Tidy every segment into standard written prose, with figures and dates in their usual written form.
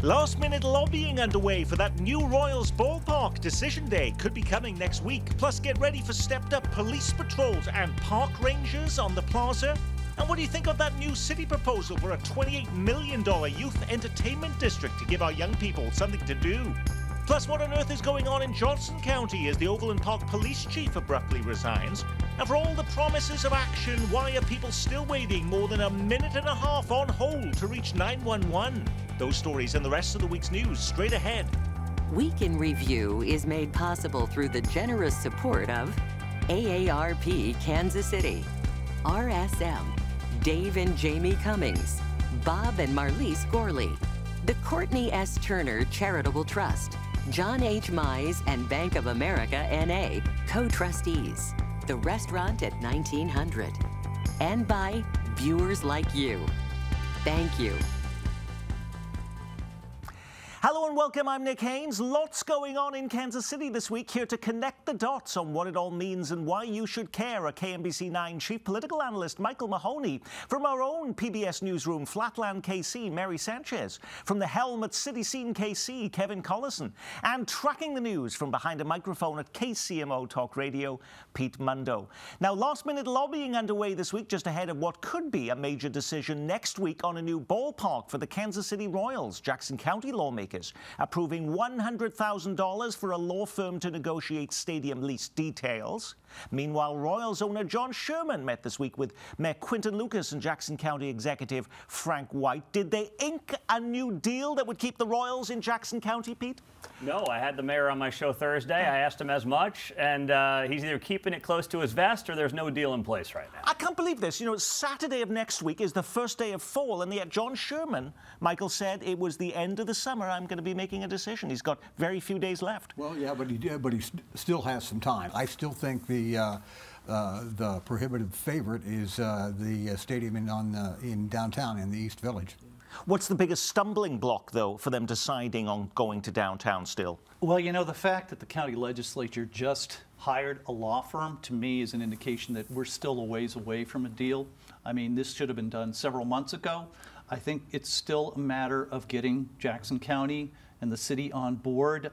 Last-minute lobbying underway for that new Royals ballpark. Decision day could be coming next week. Plus, get ready for stepped-up police patrols and park rangers on the plaza. And what do you think of that new city proposal for a $28 million youth entertainment district to give our young people something to do? Plus, what on earth is going on in Johnson County as the Overland Park police chief abruptly resigns? And for all the promises of action, why are people still waiting more than a minute and a half on hold to reach 911? Those stories and the rest of the week's news straight ahead. Week in Review is made possible through the generous support of AARP Kansas City, RSM, Dave and Jamie Cummings, Bob and Marlise Gorley, the Courtney S. Turner Charitable Trust, John H. Mize and Bank of America N.A., co-trustees, the restaurant at 1900, and by viewers like you. Thank you. Hello and welcome, I'm Nick Haynes. Lots going on in Kansas City this week, here to connect the dots on what it all means and why you should care. A KMBC 9 chief political analyst, Michael Mahoney. From our own PBS newsroom, Flatland KC, Mary Sanchez. From the helm at City Scene KC, Kevin Collison. And tracking the news from behind a microphone at KCMO Talk Radio, Pete Mundo. Now, last-minute lobbying underway this week just ahead of what could be a major decision next week on a new ballpark for the Kansas City Royals. Jackson County lawmakers approving $100,000 for a law firm to negotiate stadium lease details. Meanwhile, Royals owner John Sherman met this week with Mayor Quinton Lucas and Jackson County Executive Frank White. Did they ink a new deal that would keep the Royals in Jackson County, Pete? No, I had the mayor on my show Thursday. I asked him as much, and he's either keeping it close to his vest or there's no deal in place right now. I can't believe this. You know, Saturday of next week is the first day of fall, and yet John Sherman, Michael said it was the end of the summer. I'm going to be making a decision. He's got very few days left. Well, yeah, but he still has some time. I still think the prohibitive favorite is the stadium in downtown in the East Village. What's the biggest stumbling block, though, for them deciding on going to downtown still? Well, you know, the fact that the county legislature just hired a law firm, to me, is an indication that we're still a ways away from a deal. I mean, this should have been done several months ago. I think it's still a matter of getting Jackson County and the city on board.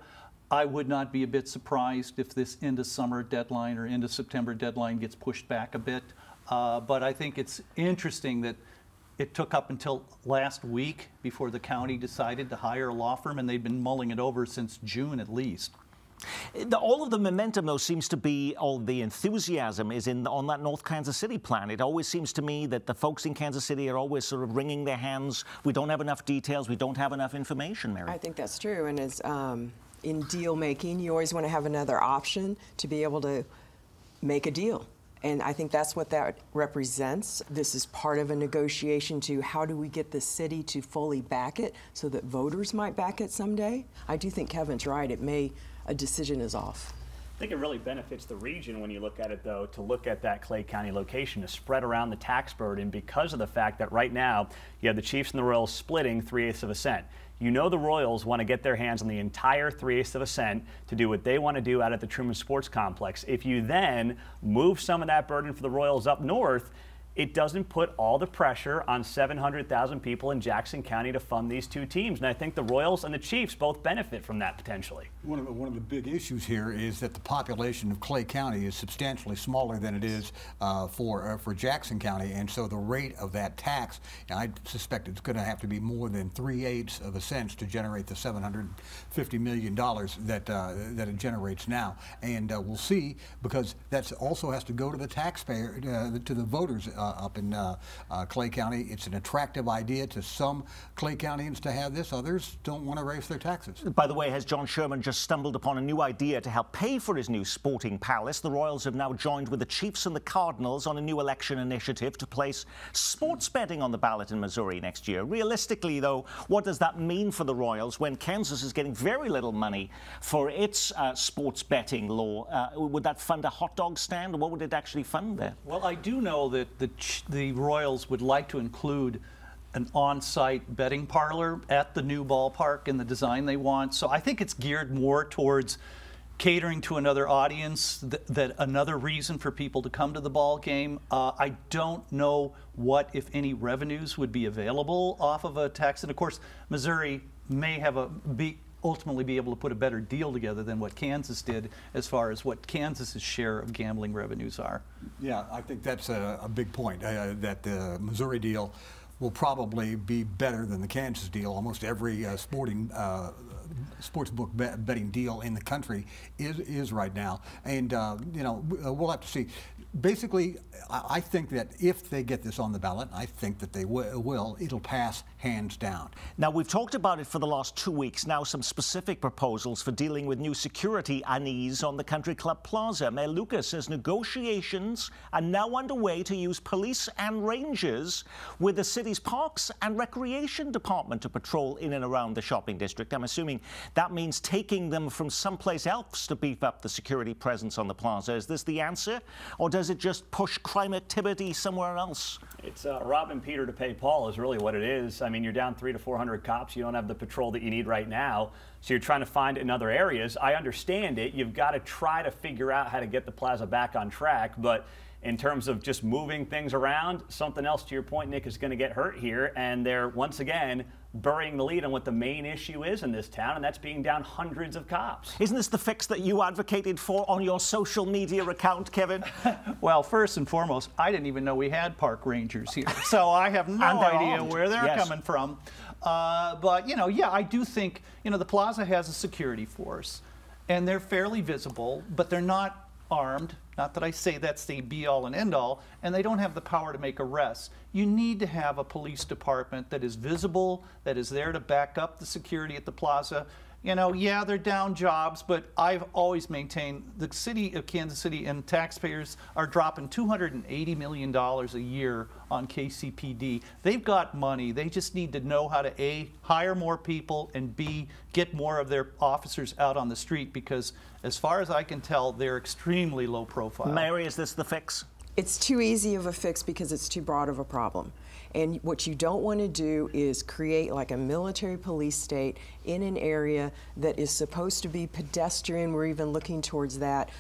I would not be a bit surprised if this end of summer deadline or end of September deadline gets pushed back a bit. But I think it's interesting that it took up until last week before the county decided to hire a law firm, and they've been mulling it over since June at least. All of the momentum, though, seems to be, all the enthusiasm is on that North Kansas City plan. It always seems to me that the folks in Kansas City are always sort of wringing their hands. We don't have enough details. We don't have enough information, Mary. I think that's true. And as in deal making, you always want to have another option to be able to make a deal. And I think that's what that represents. This is part of a negotiation to how do we get the city to fully back it so that voters might back it someday. I do think Kevin's right. A decision is off. I think it really benefits the region when you look at it, though, to look at that Clay County location, to spread around the tax burden because of the fact that right now you have the Chiefs and the Royals splitting 3/8 of a cent. You know the Royals want to get their hands on the entire 3/8 of a cent to do what they want to do out at the Truman Sports Complex. If you then move some of that burden for the Royals up north, it doesn't put all the pressure on 700,000 people in Jackson County to fund these two teams. And I think the Royals and the Chiefs both benefit from that potentially. One of the big issues here is that the population of Clay County is substantially smaller than it is for Jackson County, and so the rate of that tax, and I suspect it's going to have to be more than 3/8 of a cent to generate the $750 million that it generates now. And we'll see, because that also has to go to the taxpayer, to the voters up in Clay County. It's an attractive idea to some Clay Countyans to have this. Others don't want to raise their taxes. By the way, has John Sherman just stumbled upon a new idea to help pay for his new sporting palace? The Royals have now joined with the Chiefs and the Cardinals on a new election initiative to place sports betting on the ballot in Missouri next year. Realistically, though, what does that mean for the Royals when Kansas is getting very little money for its sports betting law? Would that fund a hot dog stand, or what would it actually fund there? Well, I do know that the Royals would like to include an on-site betting parlor at the new ballpark in the design they want. So I think it's geared more towards catering to another audience, that another reason for people to come to the ball game. I don't know what, if any, revenues would be available off of a tax. And of course, Missouri may have ultimately be able to put a better deal together than what Kansas did as far as what Kansas's share of gambling revenues are. Yeah, I think that's a big point, that the Missouri deal will probably be better than the Kansas deal. Almost every sportsbook betting deal in the country is right now, and you know, we'll have to see. Basically, I think that if they get this on the ballot, I think that they will, it'll pass hands down. Now, we've talked about it for the last 2 weeks. Now, some specific proposals for dealing with new security unease on the Country Club Plaza. Mayor Lucas says negotiations are now underway to use police and rangers with the city's Parks and Recreation Department to patrol in and around the shopping district. I'm assuming that means taking them from someplace else to beef up the security presence on the plaza. Is this the answer, or does it just push crime activity somewhere else? It's robbing Peter to pay Paul is really what it is. I mean, you're down 300 to 400 cops. You don't have the patrol that you need right now, so you're trying to find in other areas. I understand it. You've got to try to figure out how to get the plaza back on track, but in terms of just moving things around, something else, to your point, Nick, is going to get hurt here, and they're once again burying the lead on what the main issue is in this town, and that's being down hundreds of cops. Isn't this the fix that you advocated for on your social media account, Kevin? Well, first and foremost, I didn't even know we had park rangers here, so I have no idea where they're coming from. But, you know, yeah, I do think, you know, the plaza has a security force, and they're fairly visible, but they're not armed. Not that I say that's the be-all and end-all, and they don't have the power to make arrests. You need to have a police department that is visible, that is there to back up the security at the plaza. You know, yeah, they're down jobs, but I've always maintained the city of Kansas City and taxpayers are dropping $280 million a year on KCPD. They've got money. They just need to know how to A, hire more people, and B, get more of their officers out on the street, because as far as I can tell, they're extremely low profile. Mary, is this the fix? It's too easy of a fix because it's too broad of a problem. And what you don't want to do is create like a military police state in an area that is supposed to be pedestrian. We're even looking towards that.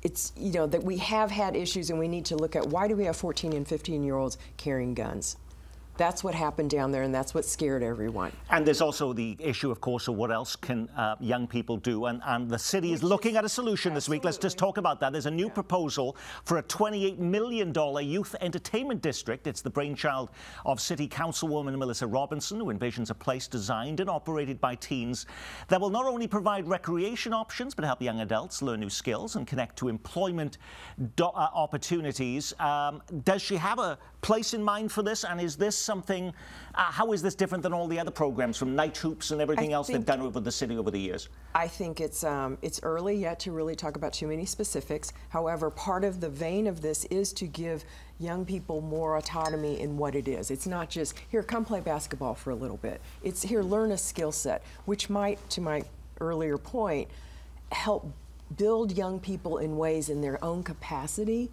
It's, you know, that we have had issues, and we need to look at why do we have 14 and 15-year-olds carrying guns? That's what happened down there, and that's what scared everyone. And there's also the issue, of course, of what else can young people do. And the city is looking at a solution this week. Let's just talk about that. There's a new proposal for a $28 million youth entertainment district. It's the brainchild of City Councilwoman Melissa Robinson, who envisions a place designed and operated by teens that will not only provide recreation options, but help young adults learn new skills and connect to employment opportunities. Does she have a place in mind for this? And is this something, how is this different than all the other programs, from night hoops and everything else they've done over the city over the years? I think it's early yet to really talk about too many specifics. However, part of the vein of this is to give young people more autonomy in what it is. It's not just, here, come play basketball for a little bit. It's, here, learn a skill set, which might, to my earlier point, help build young people in ways in their own capacity,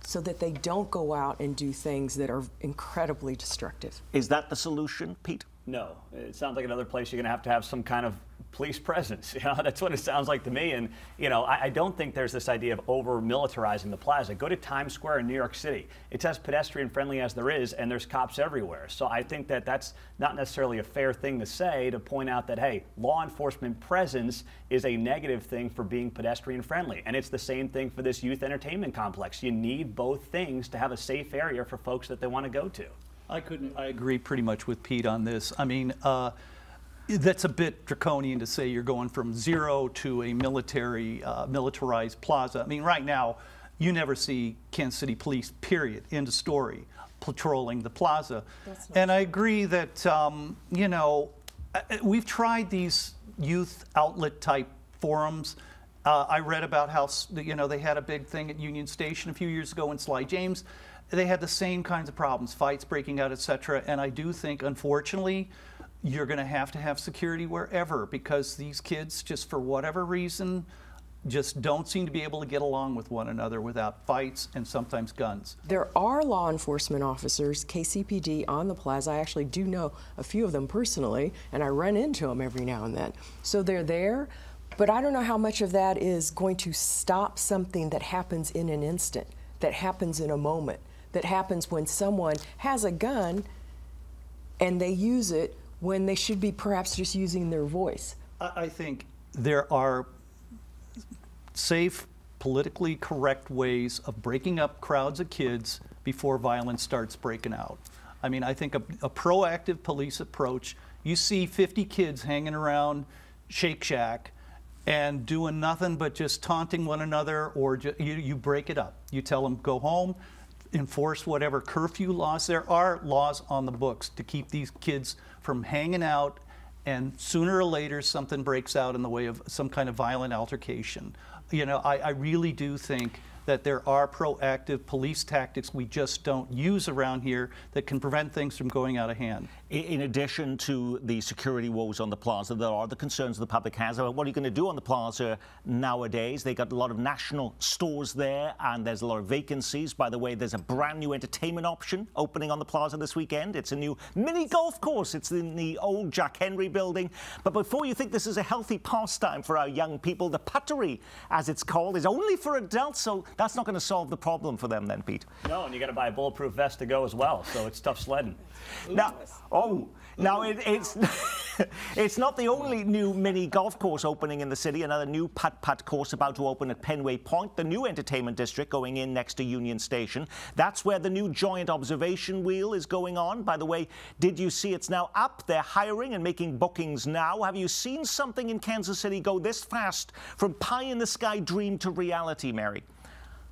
so that they don't go out and do things that are incredibly destructive. Is that the solution, Pete? No. It sounds like another place you're going to have some kind of police presence. You know, that's what it sounds like to me. And, you know, I don't think there's this idea of over-militarizing the plaza. Go to Times Square in New York City. It's as pedestrian-friendly as there is, and there's cops everywhere. So I think that that's not necessarily a fair thing to say, to point out that, hey, law enforcement presence is a negative thing for being pedestrian-friendly. And it's the same thing for this youth entertainment complex. You need both things to have a safe area for folks that they want to go to. I agree pretty much with Pete on this. I mean, that's a bit draconian to say you're going from zero to a militarized plaza. I mean, right now, you never see Kansas City Police, period, end of story, patrolling the plaza. And I agree that, you know, we've tried these youth outlet type forums. I read about how, you know, they had a big thing at Union Station a few years ago in Sly James. They had the same kinds of problems, fights breaking out, etc. And I do think, unfortunately, you're going to have security wherever, because these kids, just for whatever reason, just don't seem to be able to get along with one another without fights and sometimes guns. There are law enforcement officers, KCPD, on the plaza. I actually do know a few of them personally, and I run into them every now and then. So they're there, but I don't know how much of that is going to stop something that happens in an instant, that happens in a moment, that happens when someone has a gun and they use it when they should be perhaps just using their voice? I think there are safe, politically correct ways of breaking up crowds of kids before violence starts breaking out. I mean, I think a proactive police approach, you see 50 kids hanging around Shake Shack and doing nothing but just taunting one another, or you break it up. You tell them, go home, enforce whatever curfew laws. There are laws on the books to keep these kids from hanging out, and sooner or later something breaks out in the way of some kind of violent altercation. You know, I really do think that there are proactive police tactics we just don't use around here that can prevent things from going out of hand. In addition to the security woes on the plaza, there are the concerns the public has about what are you going to do on the plaza nowadays. They got a lot of national stores there, and there's a lot of vacancies. By the way, there's a brand new entertainment option opening on the plaza this weekend. It's a new mini golf course. It's in the old Jack Henry building. But before you think this is a healthy pastime for our young people, the Puttery, as it's called, is only for adults, so that's not going to solve the problem for them then, Pete. No, and you got to buy a bulletproof vest to go as well, so it's tough sledding. Now, it's it's not the only new mini golf course opening in the city. Another new putt-putt course about to open at Penway Point, the new entertainment district going in next to Union Station. That's where the new giant observation wheel is going on. By the way, did you see it's now up? They're hiring and making bookings now. Have you seen something in Kansas City go this fast from pie-in-the-sky dream to reality, Mary?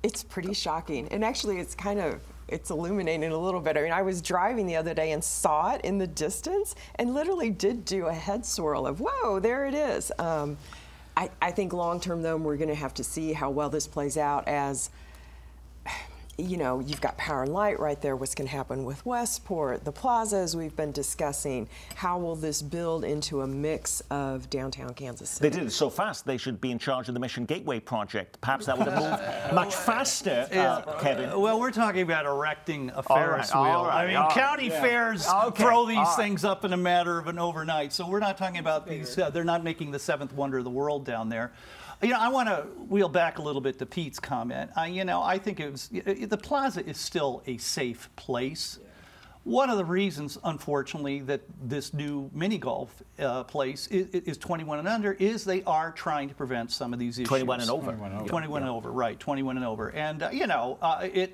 It's pretty shocking. And actually, it's illuminating a little bit. I mean, I was driving the other day and saw it in the distance and literally did do a head swirl of, whoa, there it is. I think long term, though, we're going to have to see how well this plays out as, you know, you've got Power and Light right there. What's going to happen with Westport, the plaza, as we've been discussing? How will this build into a mix of downtown Kansas City? They did it so fast, they should be in charge of the Mission Gateway project. Perhaps that would have moved much faster, Kevin. Well, we're talking about erecting a Ferris wheel. Right, I mean, county fairs throw these things up in a matter of an overnight. So we're not talking about these, they're not making the seventh wonder of the world down there. You know, I want to wheel back a little bit to Pete's comment. You know, I think the plaza is still a safe place. Yeah. One of the reasons, unfortunately, that this new mini golf place is 21 and under is they are trying to prevent some of these issues. 21 and over. 21 and over, right, 21 and over. And, you know,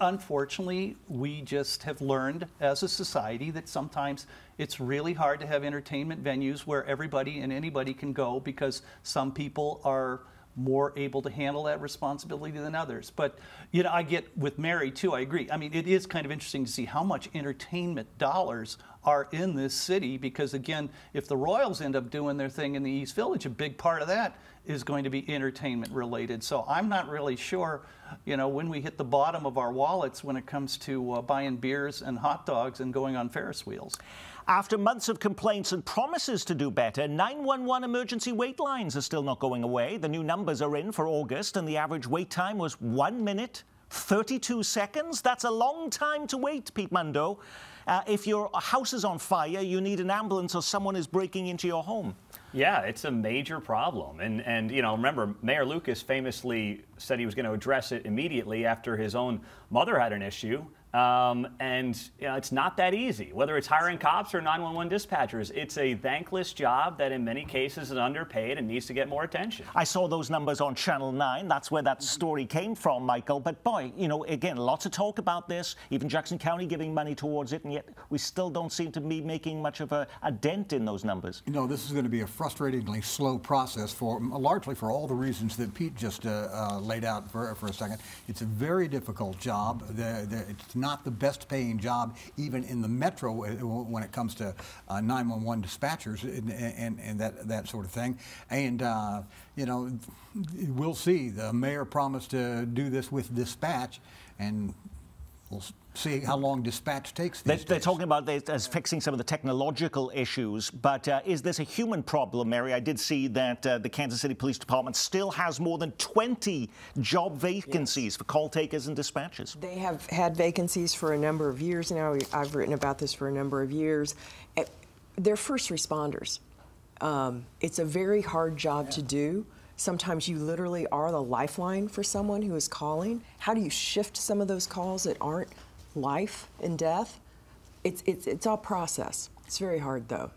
unfortunately, we just have learned as a society that sometimes it's really hard to have entertainment venues where everybody and anybody can go because some people are more able to handle that responsibility than others. But, you know, I get with Mary, too, I agree. I mean, it is kind of interesting to see how much entertainment dollars are in this city because, again, if the Royals end up doing their thing in the East Village, a big part of that is going to be entertainment related. So I'm not really sure, you know, when we hit the bottom of our wallets when it comes to buying beers and hot dogs and going on Ferris wheels. After months of complaints and promises to do better, 911 emergency wait lines are still not going away. The new numbers are in for August, and the average wait time was 1 minute, 32 seconds. That's a long time to wait, Pete Mundo. If your house is on fire, you need an ambulance or someone is breaking into your home. Yeah, it's a major problem. And you know, remember, Mayor Lucas famously said he was going to address it immediately after his own mother had an issue. And you know, it's not that easy. Whether it's hiring cops or 911 dispatchers, it's a thankless job that in many cases is underpaid and needs to get more attention. I saw those numbers on Channel 9. That's where that story came from, Michael. But boy, you know, again, lots of talk about this, even Jackson County giving money towards it, and yet we still don't seem to be making much of a dent in those numbers. You know, this is going to be a frustratingly slow process for largely for all the reasons that Pete just laid out for a second. It's a very difficult job. It's not the best paying job even in the metro when it comes to 911 dispatchers and that sort of thing. And you know, we'll see. The mayor promised to do this with dispatch, and we'll see how long dispatch takes these days. They're talking about this as fixing some of the technological issues, but is this a human problem, Mary? I did see that the Kansas City Police Department still has more than 20 job vacancies for call takers and dispatchers. They have had vacancies for a number of years now. I've written about this for a number of years. They're first responders. It's a very hard job to do. Sometimes you literally are the lifeline for someone who is calling. How do you shift some of those calls that aren't life and death? It's all process. It's very hard, though.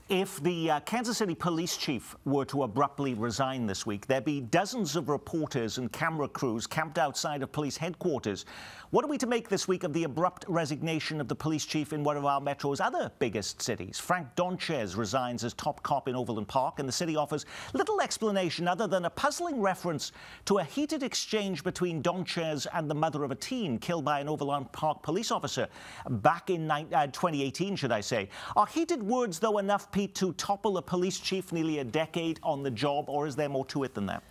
If the Kansas City police chief were to abruptly resign this week, there'd be dozens of reporters and camera crews camped outside of police headquarters. What are we to make this week of the abrupt resignation of the police chief in one of our metro's other biggest cities? Frank Donchez resigns as top cop in Overland Park, and the city offers little explanation other than a puzzling reference to a heated exchange between Donchez and the mother of a teen killed by an Overland Park police officer back in 2018, should I say. Are heated words, though, enough, Pete, to topple a police chief nearly a decade on the job, or is there more to it than that?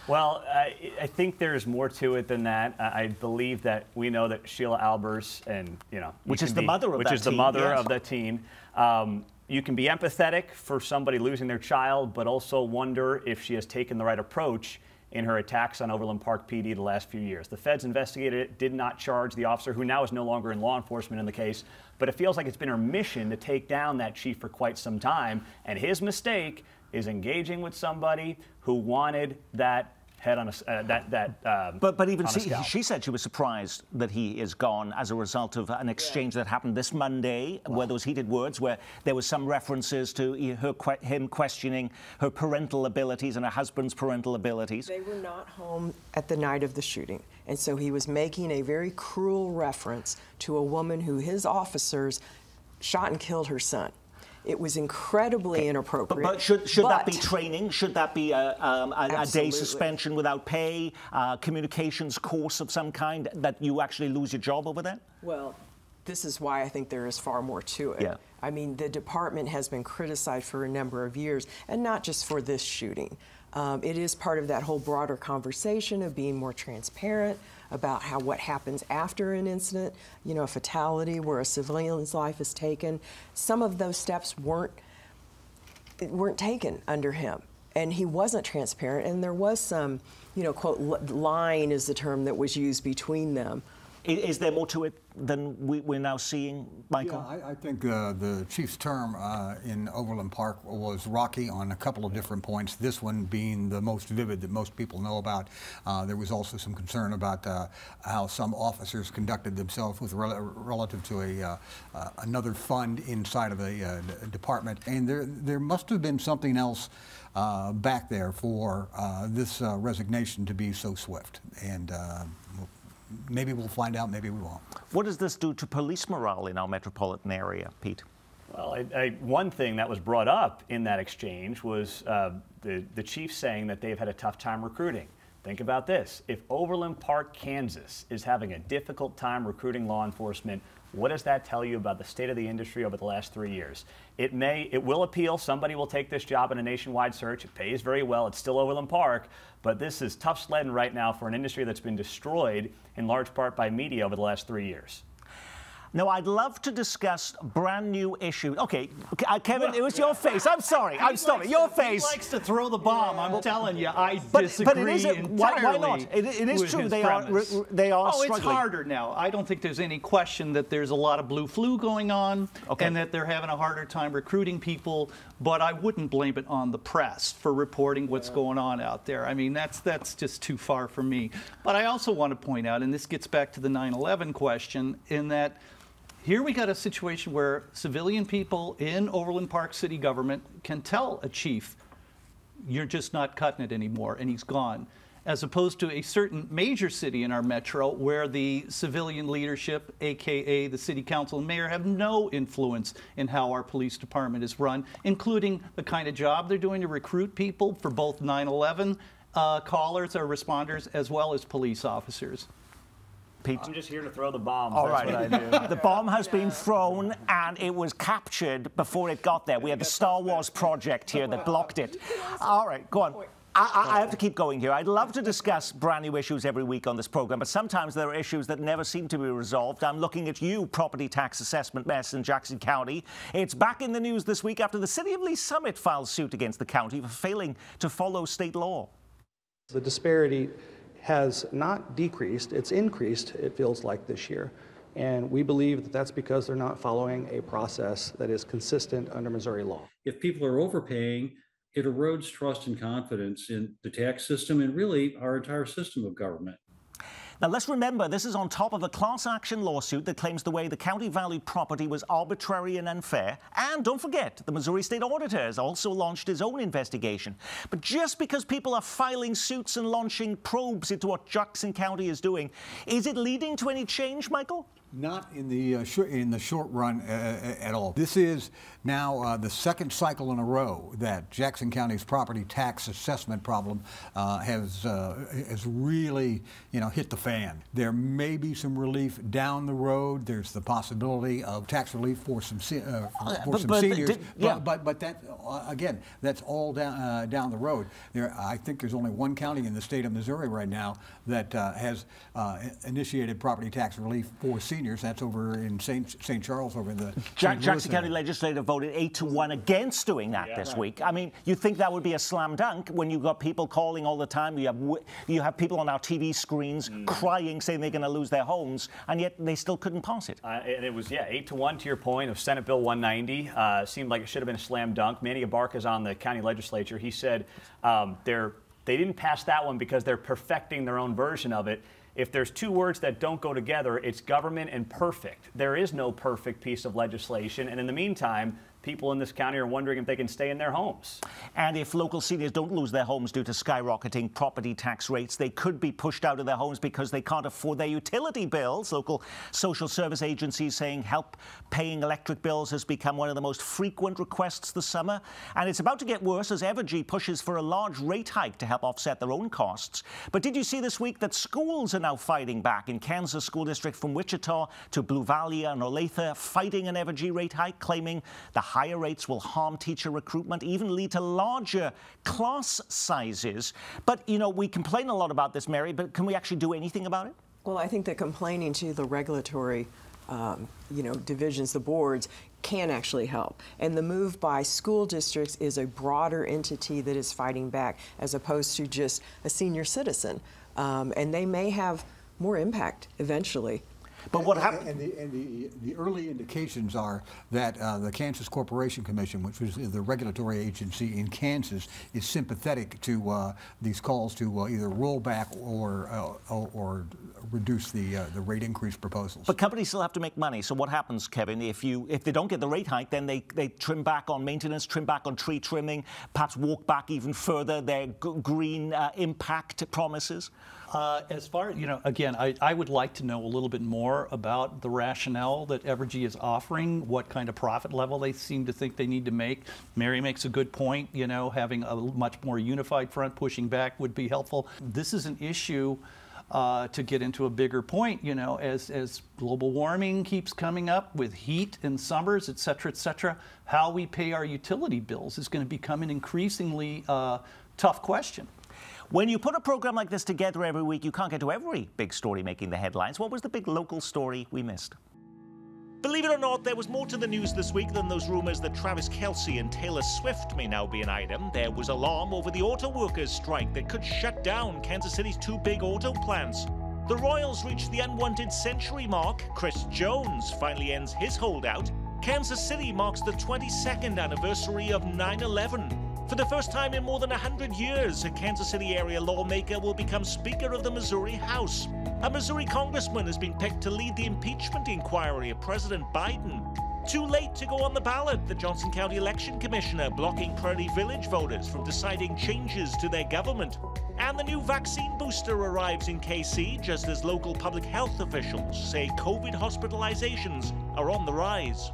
Well, I think there's more to it than that. I believe that we know that Sheila Albers, and which is the mother of that teen. You can be empathetic for somebody losing their child, but also wonder if she has taken the right approach in her attacks on Overland Park PD the last few years. The feds investigated it, did not charge the officer, who now is no longer in law enforcement in the case, but it feels like it's been her mission to take down that chief for quite some time, and his mistake is engaging with somebody who wanted that head on a but even she said she was surprised that he is gone as a result of an exchange that happened this Monday, where those heated words, where there was some references to him questioning her parental abilities and her husband's parental abilities. They were not home at the night of the shooting, and so he was making a very cruel reference to a woman who his officers shot and killed her son. It was incredibly inappropriate. But should that be training? Should that be a day suspension without pay, communications course of some kind, that you actually lose your job over that? Well, this is why I think there is far more to it. Yeah. I mean, the department has been criticized for a number of years, and not just for this shooting. It is part of that whole broader conversation of being more transparent about what happens after an incident, a fatality where a civilian's life is taken. Some of those steps weren't taken under him, and he wasn't transparent, and there was some, quote, line is the term that was used between them. Is there more to it than we're now seeing, Michael? Yeah, I think the chief's term in Overland Park was rocky on a couple of different points, this one being the most vivid that most people know about. There was also some concern about how some officers conducted themselves with relative to another fund inside of a department. And there must have been something else back there for this resignation to be so swift. And maybe we'll find out, maybe we won't. What does this do to police morale in our metropolitan area, Pete? Well, one thing that was brought up in that exchange was the chief saying that they've had a tough time recruiting. Think about this. If Overland Park, Kansas is having a difficult time recruiting law enforcement, what does that tell you about the state of the industry over the last 3 years? It will appeal. Somebody will take this job in a nationwide search. It pays very well. It's still Overland Park. But this is tough sledding right now for an industry that's been destroyed in large part by media over the last 3 years. Now, I'd love to discuss brand new issues. Okay, Kevin, it was your face. I'm sorry. Your face. He likes to throw the bomb. I'm telling you, I disagree entirely. But it isn't. Why not? It is true. They are struggling. It's harder now. I don't think there's any question that there's a lot of blue flu going on, and that they're having a harder time recruiting people. But I wouldn't blame it on the press for reporting what's going on out there. I mean, that's just too far for me. But I also want to point out, and this gets back to the 9/11 question, in that here we got a situation where civilian people in Overland Park city government can tell a chief, you're just not cutting it anymore, and he's gone. As opposed to a certain major city in our metro where the civilian leadership, AKA the city council and mayor, have no influence in how our police department is run, including the kind of job they're doing to recruit people for both 9/11 callers or responders as well as police officers. Pete? I'm just here to throw the bomb. All That's right. what I do. The bomb has been thrown, and it was captured before it got there. We had the Star Wars project here that blocked it. All right, go on. I have to keep going here. I'd love to discuss brand new issues every week on this program, but sometimes there are issues that never seem to be resolved. I'm looking at you, property tax assessment mess in Jackson County. It's back in the news this week after the city of Lee Summit filed suit against the county for failing to follow state law. The disparity has not decreased, it's increased, it feels like, this year. And we believe that that's because they're not following a process that is consistent under Missouri law. If people are overpaying, it erodes trust and confidence in the tax system and really our entire system of government. Now, let's remember, this is on top of a class action lawsuit that claims the way the county valued property was arbitrary and unfair. And don't forget, the Missouri State Auditor has also launched his own investigation. But just because people are filing suits and launching probes into what Jackson County is doing, is it leading to any change, Michael? Not in the short run at all. This is now the second cycle in a row that Jackson County's property tax assessment problem has really, hit the fan. There may be some relief down the road. There's the possibility of tax relief for some seniors. But that again, that's all down the road. I think there's only one county in the state of Missouri right now that has initiated property tax relief for seniors. That's over in St. Charles, over in the Jackson County Legislature voted 8-1 against doing that this week. I mean, you'd think that would be a slam dunk when you've got people calling all the time. You have people on our TV screens crying, saying they're going to lose their homes, and yet they still couldn't pass it. And it was 8-1 to your point of Senate Bill 190. Seemed like it should have been a slam dunk. Manny Abarca's on the county legislature. He said they didn't pass that one because they're perfecting their own version of it. If there's two words that don't go together, it's government and perfect. There is no perfect piece of legislation, and in the meantime, people in this county are wondering if they can stay in their homes. And if local seniors don't lose their homes due to skyrocketing property tax rates, they could be pushed out of their homes because they can't afford their utility bills. Local social service agencies saying help paying electric bills has become one of the most frequent requests this summer. And it's about to get worse as Evergy pushes for a large rate hike to help offset their own costs. But did you see this week that schools are now fighting back? In Kansas school district from Wichita to Blue Valley and Olathe, fighting an Evergy rate hike, claiming the higher rates will harm teacher recruitment, even lead to larger class sizes. But, we complain a lot about this, Mary, but can we actually do anything about it? Well, I think that complaining to the regulatory, divisions, the boards, can actually help. And the move by school districts is a broader entity that is fighting back as opposed to just a senior citizen. And they may have more impact eventually. But what happened? And the early indications are that the Kansas Corporation Commission, which was the regulatory agency in Kansas, is sympathetic to these calls to either roll back or reduce the rate increase proposals. But companies still have to make money. So what happens, Kevin, if they don't get the rate hike, then they trim back on maintenance, trim back on tree trimming, perhaps walk back even further their green impact promises? As far, again, I would like to know a little bit more about the rationale that Evergy is offering, what kind of profit level they seem to think they need to make. Mary makes a good point, having a much more unified front pushing back would be helpful. This is an issue to get into a bigger point, as global warming keeps coming up with heat in summers, et cetera, how we pay our utility bills is going to become an increasingly tough question. When you put a program like this together every week, you can't get to every big story making the headlines. What was the big local story we missed? Believe it or not, there was more to the news this week than those rumors that Travis Kelce and Taylor Swift may now be an item. There was alarm over the auto workers' strike that could shut down Kansas City's two big auto plants. The Royals reached the unwanted century mark. Chris Jones finally ends his holdout. Kansas City marks the 22nd anniversary of 9/11. For the first time in more than 100 years, a Kansas City area lawmaker will become Speaker of the Missouri House. A Missouri congressman has been picked to lead the impeachment inquiry of President Biden. Too late to go on the ballot, the Johnson County Election Commissioner blocking Prairie Village voters from deciding changes to their government. And the new vaccine booster arrives in KC just as local public health officials say COVID hospitalizations are on the rise.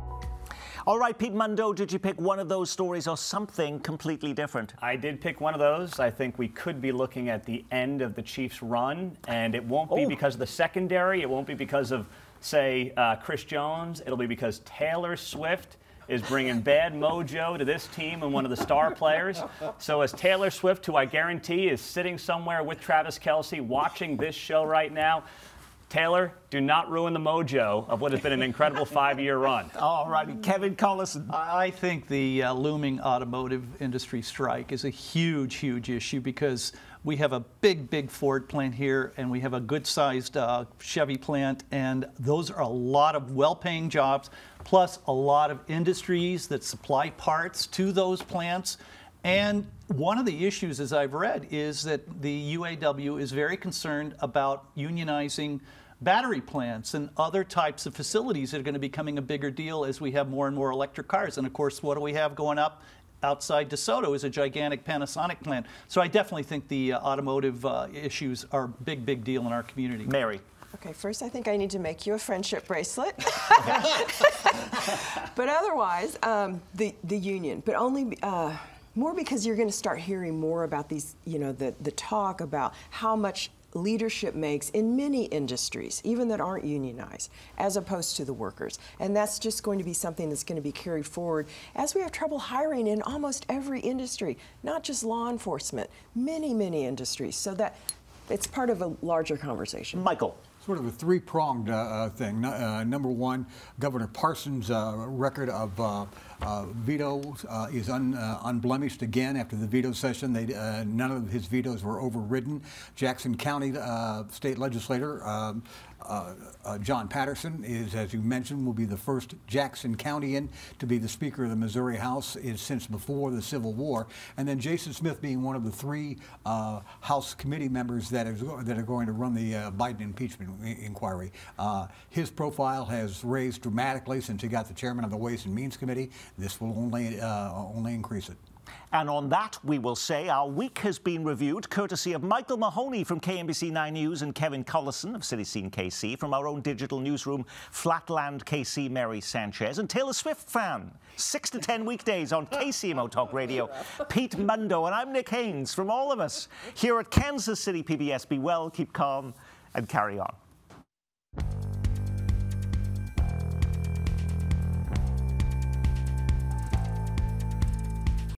All right, Pete Mundo, did you pick one of those stories or something completely different? I did pick one of those. I think we could be looking at the end of the Chiefs' run, and it won't be because of the secondary. It won't be because of, say, Chris Jones. It'll be because Taylor Swift is bringing bad mojo to this team and one of the star players. So as Taylor Swift, who I guarantee is sitting somewhere with Travis Kelce watching this show right now, Taylor, do not ruin the mojo of what has been an incredible 5-year run. All righty, Kevin Collison. I think the looming automotive industry strike is a huge, huge issue because we have a big Ford plant here and we have a good-sized Chevy plant, and those are a lot of well-paying jobs, plus a lot of industries that supply parts to those plants. And one of the issues, as I've read, is that the UAW is very concerned about unionizing battery plants and other types of facilities that are going to be becoming a bigger deal as we have more and more electric cars. And of course, what do we have going up outside DeSoto is a gigantic Panasonic plant. So I definitely think the automotive issues are a big, big deal in our community. Mary. Okay, first I think I need to make you a friendship bracelet. But otherwise, the union, but only more because you're going to start hearing more about these, you know, the talk about how much leadership makes in many industries, even that aren't unionized, as opposed to the workers. And that's just going to be something that's going to be carried forward as we have trouble hiring in almost every industry, not just law enforcement, many, many industries. So that it's part of a larger conversation. Michael. Sort of a three-pronged thing. Number one, Governor Parsons' record of vetoes is unblemished again after the veto session. None of his vetoes were overridden. Jackson County State Legislator John Patterson is, as you mentioned, will be the first Jackson Countyan to be the Speaker of the Missouri House since before the Civil War. And then Jason Smith being one of the three House committee members that are going to run the Biden impeachment inquiry. His profile has raised dramatically since he got the chairman of the Ways and Means Committee. This will only increase it. And on that, we will say our week has been reviewed courtesy of Michael Mahoney from KMBC 9 News and Kevin Collison of City Scene KC, from our own digital newsroom, Flatland KC, Mary Sanchez, and Taylor Swift fan, 6 to 10 weekdays on KCMO Talk Radio, Pete Mundo. And I'm Nick Haynes. From all of us here at Kansas City PBS, be well, keep calm, and carry on.